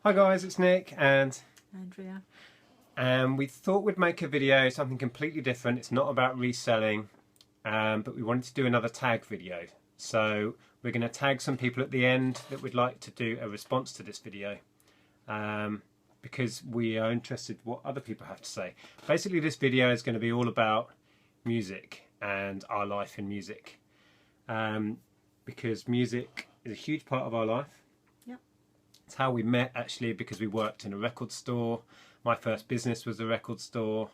Hi guys, it's Nick and Andrea. we thought we'd make a video, something completely different. It's not about reselling, but we wanted to do another tag video. So we're going to tag some people at the end that would like to do a response to this video, because we are interested what other people have to say. Basically this video is going to be all about music and our life in music, because music is a huge part of our life. It's how we met, actually, because we worked in a record store. My first business was a record store,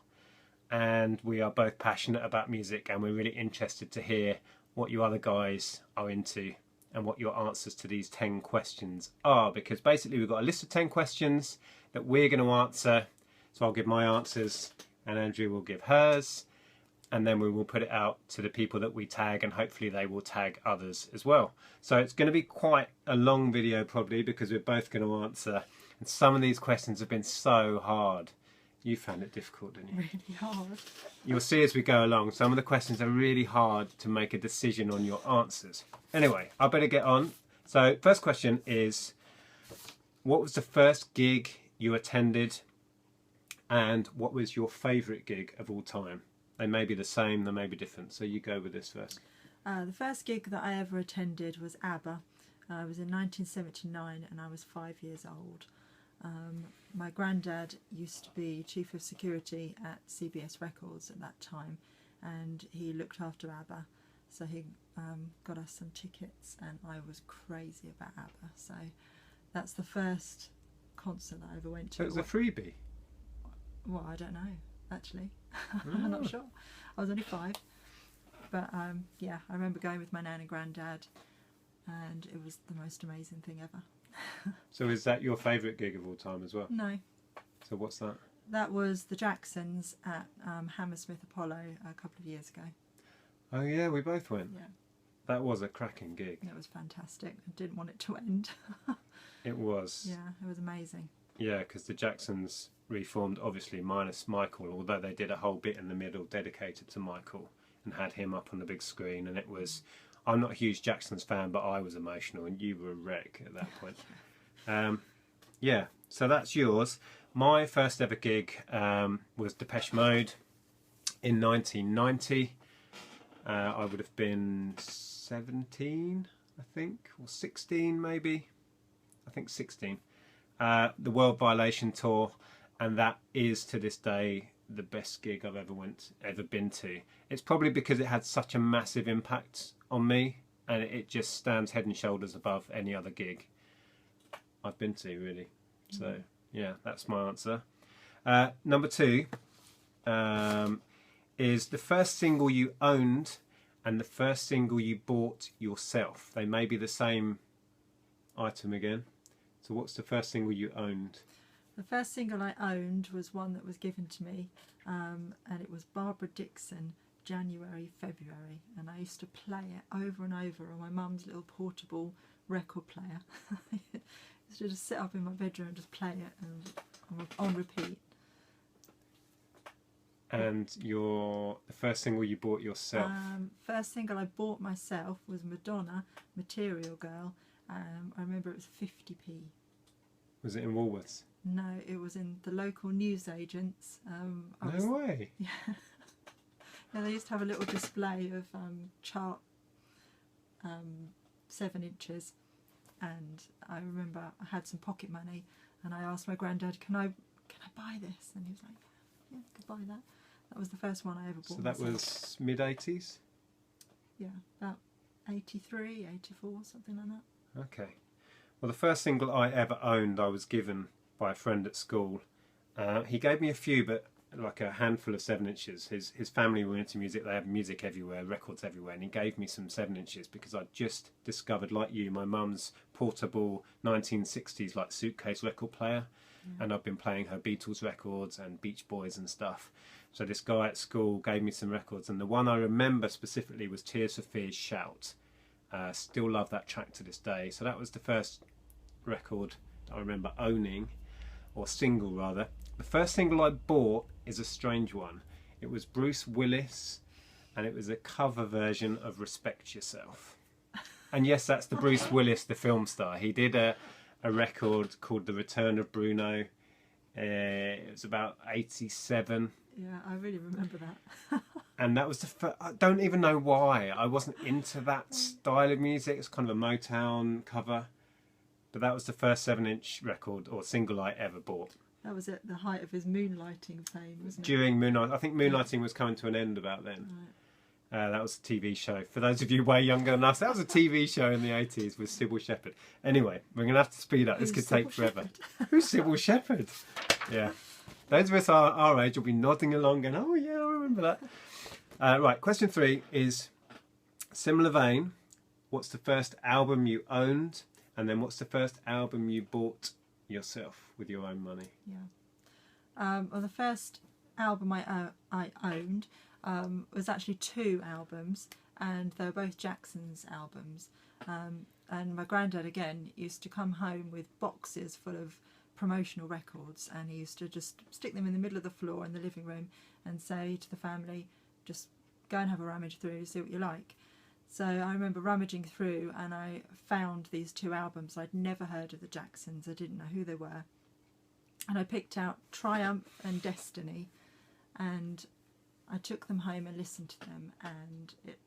and we are both passionate about music, and we're really interested to hear what you other guys are into and what your answers to these 10 questions are, because basically we've got a list of 10 questions that we're going to answer. So I'll give my answers and Andrew will give hers, and then we will put it out to the people that we tag, and hopefully they will tag others as well. So it's going to be quite a long video probably, because we're both going to answer, and some of these questions have been so hard. You found it difficult, didn't you? Really hard. You'll see as we go along, some of the questions are really hard to make a decision on your answers. Anyway, I better get on. So first question is, what was the first gig you attended, and what was your favourite gig of all time? They may be the same, they may be different, so you go with this first. The first gig that I ever attended was ABBA. It was in 1979 and I was 5 years old. My granddad used to be chief of security at CBS Records at that time, and he looked after ABBA, so he got us some tickets, and I was crazy about ABBA. So that's the first concert I ever went to. So it was a freebie? Well, I don't know, actually. I'm not sure. I was only 5, but yeah, I remember going with my nan and granddad, and it was the most amazing thing ever. So is that your favourite gig of all time as well? No. So what's that? That was the Jacksons at Hammersmith Apollo a couple of years ago. Oh yeah, we both went. Yeah. That was a cracking gig. It was fantastic. I didn't want it to end. It was. Yeah, it was amazing. Yeah, because the Jacksons reformed, obviously minus Michael, although they did a whole bit in the middle dedicated to Michael and had him up on the big screen, and it was, I'm not a huge Jacksons fan, but I was emotional, and you were a wreck at that point. Yeah, so that's yours. My first ever gig was Depeche Mode in 1990. I would have been 17, I think, or 16 maybe. I think 16. The World Violation Tour, and that is to this day the best gig I've ever been to. It's probably because it had such a massive impact on me, and it just stands head and shoulders above any other gig I've been to, really. So yeah, that's my answer. Number 2 is the first single you owned and the first single you bought yourself. They may be the same item again. So what's the first single you owned? The first single I owned was one that was given to me, and it was Barbara Dixon, January, February, and I used to play it over and over on my mum's little portable record player. I used to just sit up in my bedroom and just play it and on repeat. And the first single you bought yourself? First single I bought myself was Madonna, Material Girl. I remember it was 50p. Was it in Woolworths? No, it was in the local newsagents. No way! Yeah. Yeah, they used to have a little display of chart 7 inches, and I remember I had some pocket money, and I asked my granddad, can I buy this? And he was like, yeah, you could buy that. That was the first one I ever bought. So that myself. was mid-80s? Yeah, about 83, 84, something like that. Okay. Well, the first single I ever owned I was given by a friend at school. He gave me a few, but like a handful of 7 inches. His family were into music, they had music everywhere, records everywhere, and he gave me some 7 inches because I'd just discovered, like you, my mum's portable 1960s like suitcase record player, and I've been playing her Beatles records and Beach Boys and stuff. So this guy at school gave me some records, and the one I remember specifically was Tears for Fears' Shout. Still love that track to this day. So that was the first record I remember owning, or single rather. The first single I bought is a strange one. It was Bruce Willis, and it was a cover version of Respect Yourself. And yes, that's the Bruce Willis, the film star. He did a a record called The Return of Bruno. It was about 87. Yeah, I really remember that. And that was the first. I don't even know why. I wasn't into that style of music. It's kind of a Motown cover. But that was the first 7-inch record or single I ever bought. That was at the height of his moonlighting fame, wasn't it? During Moonlight. I think Moonlighting was coming to an end about then. Right. That was a TV show. For those of you way younger than us, that was a TV show in the 80s with Sybil Shepherd. Anyway, we're going to have to speed up. This could take forever. Who's Sybil Shepherd? Yeah. Those of us our age will be nodding along going, oh yeah, I remember that. Right, question 3 is similar vein. What's the first album you owned? And then what's the first album you bought yourself with your own money? Yeah. Well, the first album I owned was actually 2 albums, and they were both Jackson's albums. And my granddad, again, used to come home with boxes full of promotional records, and he used to just stick them in the middle of the floor in the living room and say to the family, just go and have a rummage through, see what you like. So I remember rummaging through and I found these 2 albums. I'd never heard of the Jacksons, I didn't know who they were, and I picked out Triumph and Destiny, and I took them home and listened to them, and it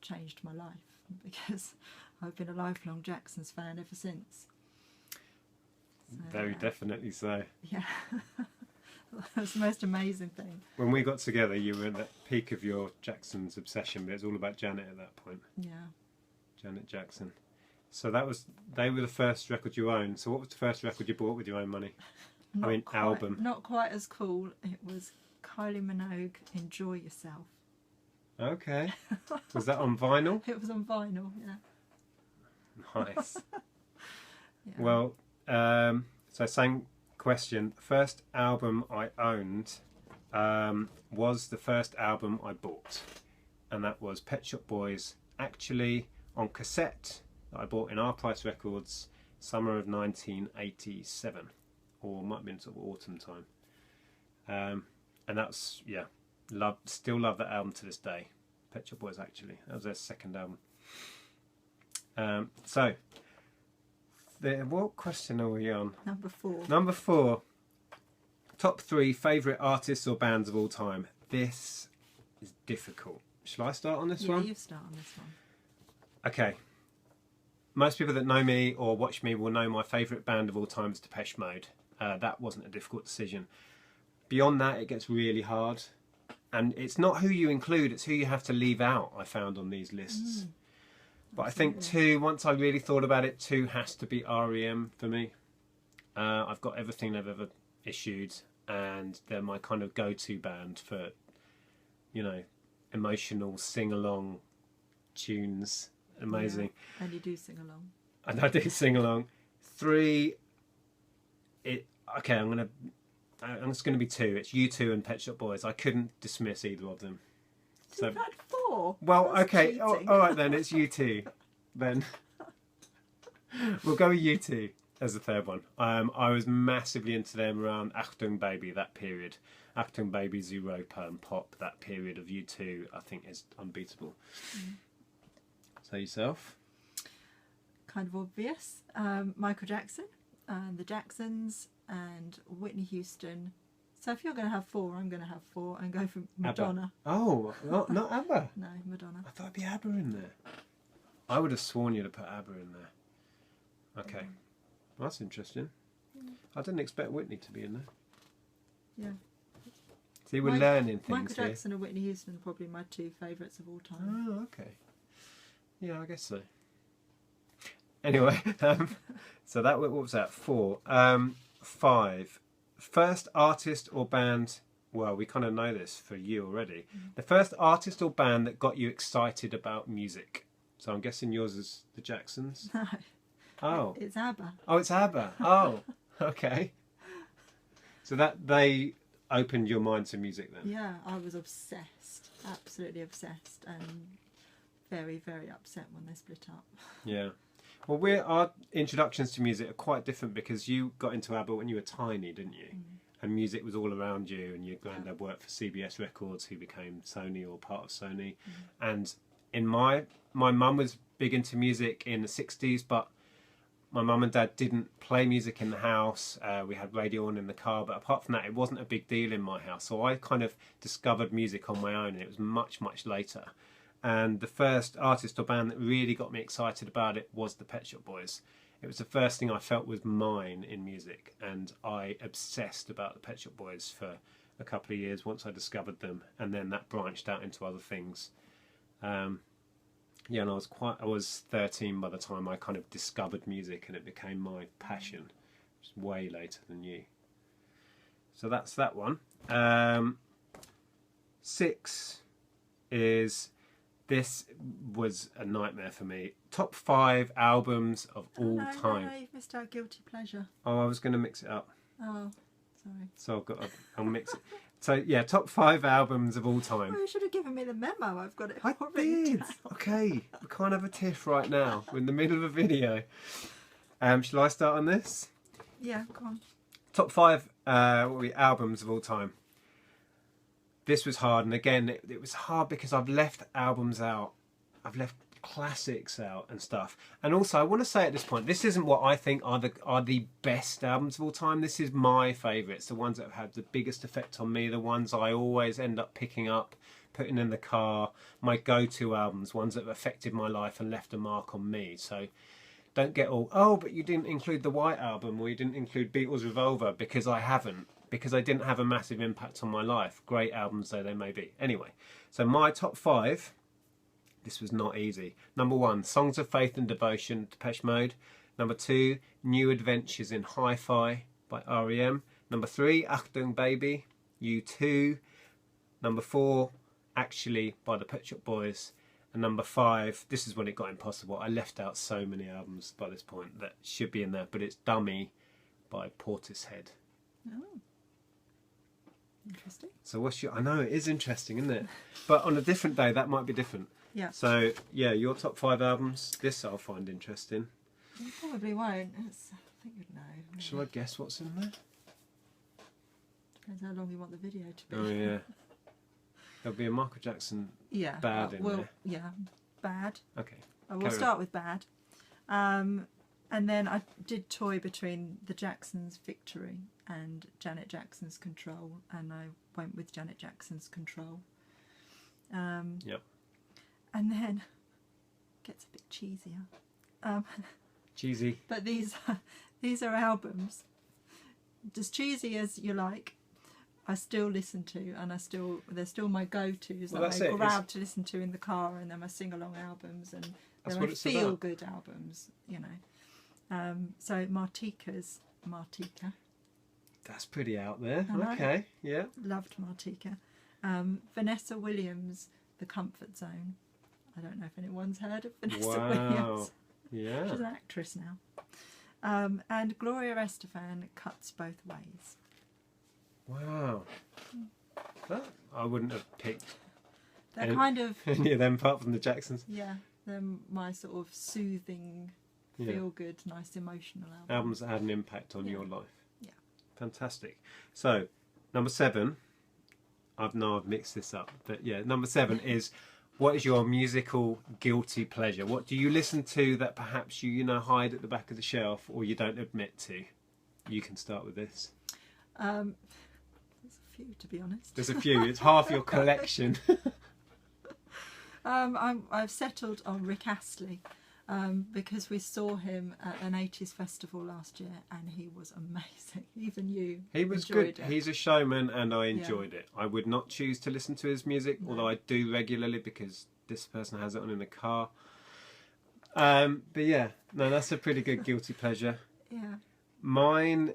changed my life because I've been a lifelong Jacksons fan ever since. So, Very definitely so. Yeah. That was the most amazing thing. When we got together, you were at the peak of your Jackson's obsession, but it was all about Janet at that point. Yeah. Janet Jackson. So they were the first record you owned. So what was the first record you bought with your own money? Album. Not quite as cool. It was Kylie Minogue, Enjoy Yourself. Okay. Was that on vinyl? It was on vinyl, yeah. Nice. Yeah. Well, so same question. The first album I owned was the first album I bought, and that was Pet Shop Boys, actually on cassette that I bought in Our Price Records, summer of 1987, or might have been sort of autumn time. And that's, yeah, still love that album to this day. Pet Shop Boys, actually, that was their second album. So what question are we on? Number 4. Number 4. Top 3 favourite artists or bands of all time. This is difficult. Shall I start on this one? Yeah, you start on this one. Okay. Most people that know me or watch me will know my favourite band of all time is Depeche Mode. That wasn't a difficult decision. Beyond that, it gets really hard. And it's not who you include, it's who you have to leave out, I found on these lists. But I think 2, once I really thought about it, 2 has to be REM for me. I've got everything they've ever issued, and they're my kind of go-to band for, you know, emotional sing-along tunes. Amazing. Yeah, and you do sing along. And I do sing along. 3, okay, it's going to be 2. It's U2 and Pet Shop Boys. I couldn't dismiss either of them. So, you've had 4? Well, That's okay, cheating. all right then, it's U2. Then we'll go with U2 as the third one. I was massively into them around Achtung Baby, that period. Achtung Baby, Europa and Pop, that period of U2, I think is unbeatable. So yourself? Kind of obvious. Michael Jackson, the Jacksons, and Whitney Houston. So if you're going to have 4, I'm going to have 4 and go for Madonna. ABBA. Oh, not ABBA. No, Madonna. I thought it'd be ABBA in there. I would have sworn you'd have put ABBA in there. Okay, well, that's interesting. I didn't expect Whitney to be in there. Yeah. See, we're learning things Michael here. Jackson and Whitney Houston are probably my 2 favourites of all time. Oh, okay. Yeah, I guess so. Anyway, so that what was that? 4. 5. First artist or band, well, we kind of know this for you already. The first artist or band that got you excited about music. So I'm guessing yours is the Jacksons? No. Oh. It's ABBA. Oh, it's ABBA. Oh, okay. So that they opened your mind to music then? Yeah, I was obsessed. Absolutely obsessed. And very, very upset when they split up. Yeah. Well, our introductions to music are quite different because you got into ABBA when you were tiny, didn't you? And music was all around you, and your granddad worked for CBS Records, who became Sony or part of Sony. And in my mum was big into music in the 60s, but My mum and dad didn't play music in the house. We had radio on in the car, but apart from that, it wasn't a big deal in my house. So I kind of discovered music on my own, and it was much, much later. And the first artist or band that really got me excited about it was the Pet Shop Boys. It was the first thing I felt was mine in music, and I obsessed about the Pet Shop Boys for a couple of years once I discovered them, and then that branched out into other things. Yeah, and I was 13 by the time I kind of discovered music, and it became my passion. It was way later than you. So that's that one. 6 is, this was a nightmare for me. Top 5 albums of all time. No, you've missed out guilty pleasure. Oh, I was going to mix it up. Oh, sorry. So I'll mix it. So yeah, top 5 albums of all time. Well, you should have given me the memo. I've got it I already did. down. Okay, we can't have a tiff right now. We're in the middle of a video. Shall I start on this? Yeah, go on. Top 5 albums of all time. This was hard, and again, it was hard because I've left albums out. I've left classics out and stuff. And also, I want to say at this point, this isn't what I think are the best albums of all time. This is my favourites, the ones that have had the biggest effect on me, the ones I always end up picking up, putting in the car, my go-to albums, ones that have affected my life and left a mark on me. So don't get all, oh, but you didn't include the White Album, or you didn't include Beatles Revolver, because I haven't. Because I didn't have a massive impact on my life. Great albums though they may be. Anyway, so my top 5, this was not easy. Number 1, Songs of Faith and Devotion, Depeche Mode. Number 2, New Adventures in Hi-Fi by R.E.M. Number 3, Achtung Baby, U2. Number 4, Actually by the Pet Shop Boys. And number 5, this is when it got impossible. I left out so many albums by this point that should be in there, but it's Dummy by Portishead. Oh. Interesting. So what's your... I know, it is interesting, isn't it? But on a different day, that might be different. Yeah. So, yeah, your top 5 albums. This I'll find interesting. You probably won't. I think you'd know. Maybe. Shall I guess what's in there? Depends how long you want the video to be. Oh, yeah. There'll be a Michael Jackson bad in there. Yeah, bad. Okay. We'll start with bad. And then I did toy between the Jacksons' Victory and Janet Jackson's Control, and I went with Janet Jackson's Control. Yep. And then gets a bit cheesier. Cheesy. But these are albums, as cheesy as you like, I still listen to, and they're still my go-tos that I grab to listen to in the car, and they're my sing-along albums, and they're my feel-good albums, you know. So Martika's Martika. That's pretty out there. Right? Okay, yeah. Loved Martika. Vanessa Williams, The Comfort Zone. I don't know if anyone's heard of Vanessa Williams. Yeah. She's an actress now. And Gloria Estefan, Cuts Both Ways. Wow. That I wouldn't have picked. They're kind of... any of them apart from the Jacksons. Yeah, they're my sort of soothing, feel-good, nice emotional albums. Albums that had an impact on your life. Yeah. Fantastic. So, number 7. I've mixed this up. But yeah, number 7 is... What is your musical guilty pleasure? What do you listen to that perhaps you hide at the back of the shelf, or you don't admit to? You can start with this. There's a few, to be honest. There's a few. It's half your collection. I've settled on Rick Astley because we saw him at an 80s festival last year, and he was amazing. Even you. He was good. He's a showman, and I enjoyed it. I would not choose to listen to his music, although I do regularly because this person has it on in the car. But yeah, no, that's a pretty good guilty pleasure. Yeah. Mine,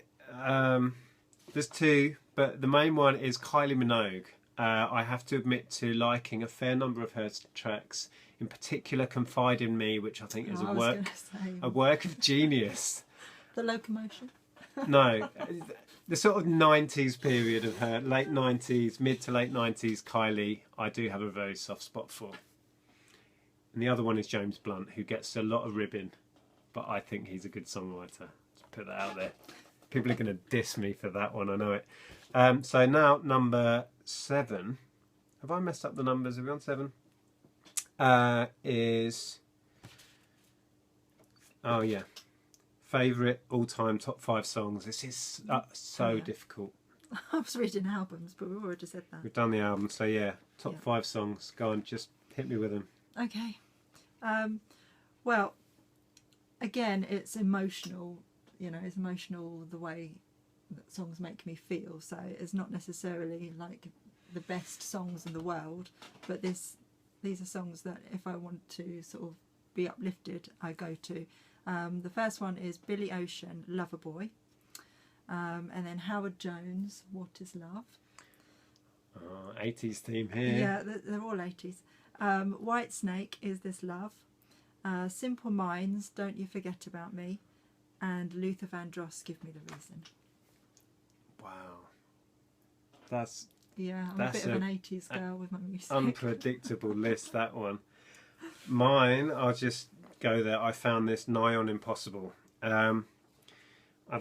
there's 2, but the main one is Kylie Minogue. I have to admit to liking a fair number of her tracks, in particular Confide in Me, which I think is a work of genius. The Locomotion? No, the sort of 90s period of her, late 90s, mid to late 90s Kylie, I do have a very soft spot for. And the other one is James Blunt, who gets a lot of ribbing, but I think he's a good songwriter. Let's put that out there. People are going to diss me for that one, I know it. So now number 7. Have I messed up the numbers? Are we on 7? Is... Oh yeah. Favourite all-time top 5 songs. This is so Yeah. difficult. I was reading albums, but we've already said that. We've done the album, so yeah, top Yeah. 5 songs. Go on, just hit me with them. Okay. Well, again, it's emotional. You know, it's emotional the way that songs make me feel. So it's not necessarily like the best songs in the world, but these are songs that if I want to sort of be uplifted, I go to. The first one is Billy Ocean, Loverboy, and then Howard Jones, What Is Love? 80s theme here. Yeah, they're all 80s. Whitesnake, Is This Love? Simple Minds, Don't You Forget About Me? And Luther Vandross, Give Me the Reason. Wow. That's Yeah, I'm a bit of an 80s girl with my music. unpredictable list, that one. Mine, I'll just go there. I found this nigh on impossible. I've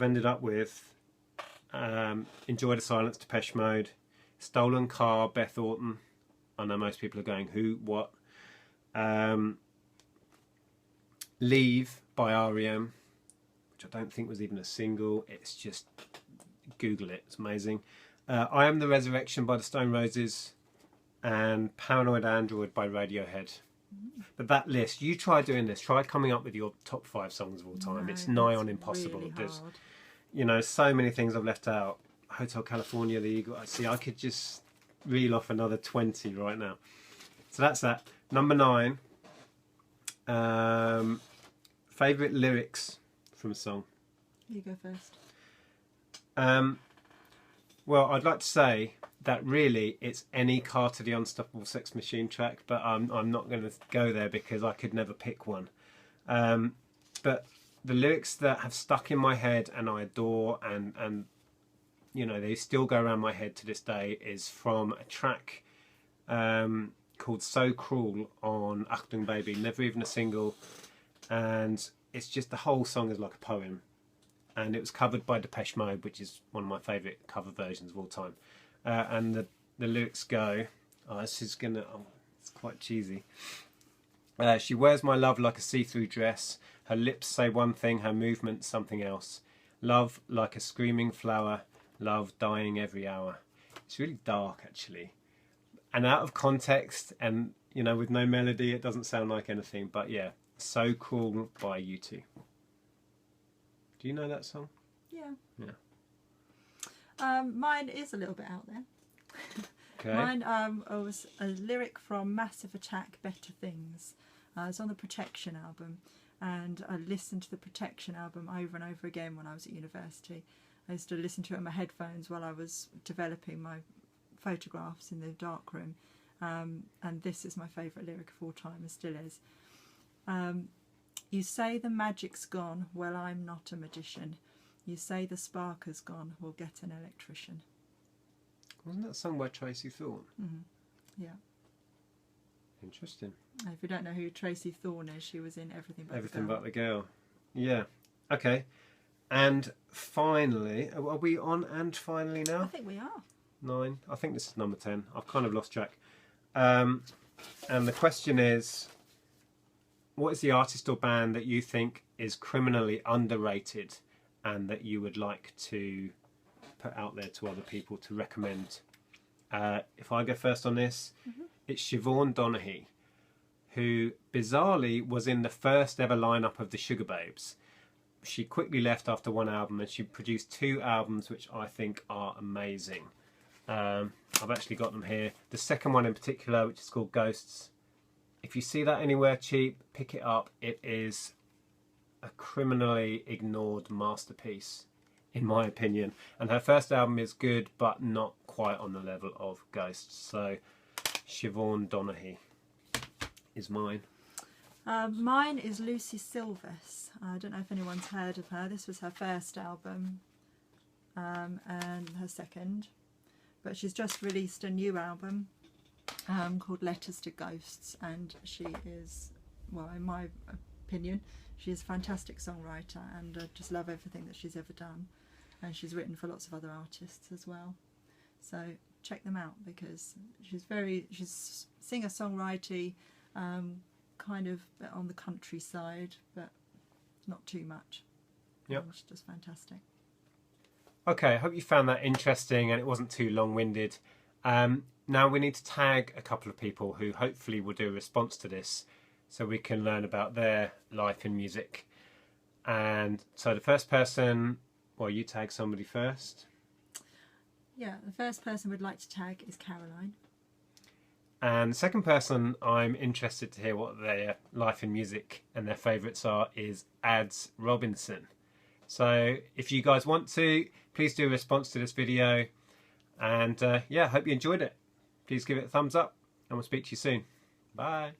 ended up with Enjoy the Silence, Depeche Mode, Stolen Car, Beth Orton. I know most people are going, who, what? Leave by R.E.M., which I don't think was even a single. It's just, Google it, it's amazing. I Am the Resurrection by the Stone Roses, and Paranoid Android by Radiohead. But that list, you try doing this, try coming up with your top 5 songs of all time. No, it's nigh that's on impossible. really There's, hard. you know, so many things I've left out. Hotel California, the Eagle. See, I could just reel off another 20 right now. So that's that. Number 9. Favourite lyrics from a song. You go first. Well, I'd like to say that really it's any Car to the Unstoppable Sex Machine track, but I'm not going to go there because I could never pick one. But the lyrics that have stuck in my head and I adore and you know, they still go around my head to this day is from a track called So Cruel on Achtung Baby, never even a single, and it's just the whole song is like a poem. And it was covered by Depeche Mode, which is one of my favourite cover versions of all time. And the lyrics go, this is gonna, it's quite cheesy. She wears my love like a see-through dress. Her lips say one thing, her movement something else. Love like a screaming flower, love dying every hour. It's really dark, actually. And out of context, and you know, with no melody, it doesn't sound like anything. But yeah, So Cruel by U2. Do you know that song? Yeah. Yeah. Mine is a little bit out there. Okay. Mine was a lyric from Massive Attack, Better Things. It's on the Protection album, and I listened to the Protection album over and over again when I was at university. I used to listen to it on my headphones while I was developing my photographs in the darkroom, and this is my favourite lyric of all time, and still is. You say the magic's gone, well I'm not a magician. You say the spark has gone, we'll get an electrician. Wasn't that sung by Tracy Thorn? Yeah. Interesting. If you don't know who Tracy Thorn is, she was in Everything But Everything the Girl. But the Girl. Yeah. Okay. And finally, are we on and finally now? I think we are. 9. I think this is number 10. I've kind of lost track. And the question is, what is the artist or band that you think is criminally underrated and that you would like to put out there to other people to recommend? If I go first on this, it's Siobhan Donaghy, who bizarrely was in the first ever lineup of the Sugar Babes. She quickly left after one album, and she produced 2 albums which I think are amazing. I've actually got them here. The second one in particular, which is called Ghosts. If you see that anywhere cheap, pick it up. It is a criminally ignored masterpiece, in my opinion. And her first album is good, but not quite on the level of Ghosts. So, Siobhan Donaghy is mine. Mine is Lucy Silvers. I don't know if anyone's heard of her. This was her first album and her second. But she's just released a new album called Letters to Ghosts, and she is, well, in my opinion, she is a fantastic songwriter, and I just love everything that she's ever done. And she's written for lots of other artists as well. So check them out, because she's singer-songwriter, kind of on the countryside, but not too much. Yep. It's just fantastic. Okay, I hope you found that interesting and it wasn't too long-winded. Now we need to tag a couple of people who hopefully will do a response to this so we can learn about their life in music. And so the first person, well, you tag somebody first. Yeah, the first person we'd like to tag is Caroline. And the second person I'm interested to hear what their life in music and their favourites are is Adz Robinson. So if you guys want to, please do a response to this video. And yeah, hope you enjoyed it. Please give it a thumbs up and we'll speak to you soon. Bye.